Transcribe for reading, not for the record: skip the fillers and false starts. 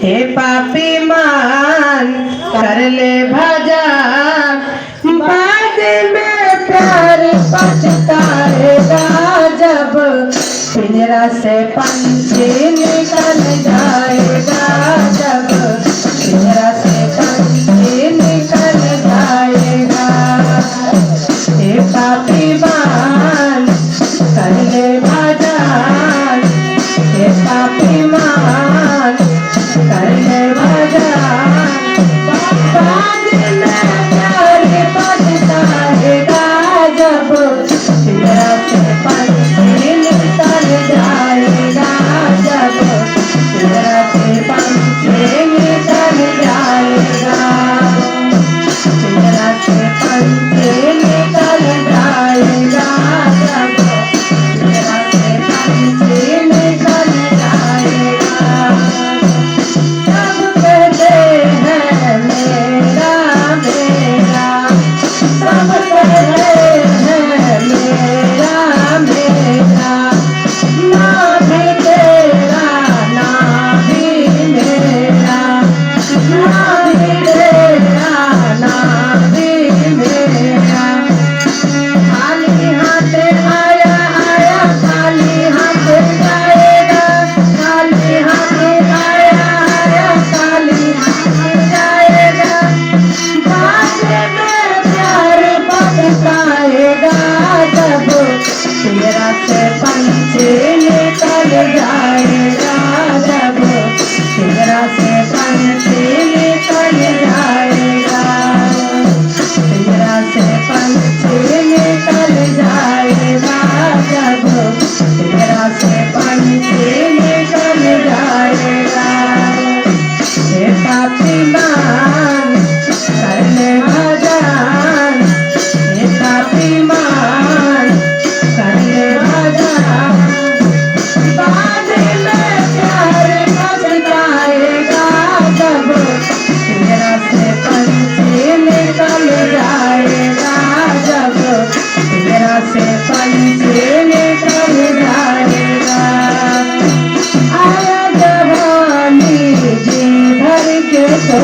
हे पापी मान कर ले भजन, बाद में प्यार पछताएगा जब पिंजरा से पंछी निकल जाएगा, जब पिंजरा से पंछी निकल जाएगा। हे पापी मान कर ले भजन, हे पापी मान कर ले भजन, बाद में प्यार पछताएगा जब पिंजरा से पंछी निकल जाएगा, जब पिंजरा से पंछी निकल जाएगा, पिंजरा से पंछी निकल जाएगा, जब पिंजरा से पंछी निकल जाएगा। सब कहते हैं मेरा मेरा, सब कहते हैं मेरा मेरा, ना भी तेरा ना भी मेरा, ना भी तेरा ना भी मेरा। खाली हाथ आया आया खाली हाथ जाएगा, खाली हाथ आया आया खाली हाथ जाएगा, बाद में प्यार पछताएगा जब पिंजरा से पंछी निकल जाएगा, जब पिंजरा से पंछी निकल जाएगा, पिंजरा से पंछी निकल जाएगा, जब पिंजरा से पंछी निकल जाएगा। हे पापी मान कर ले भजन, हे पापी मान कर ले भजन, बाद में प्यार पछताएगा जब पिंजरा से पंछी निकल जाएगा, जब पिंजरा से पंछी निकल जाएगा। आया जवानी जी भर के तो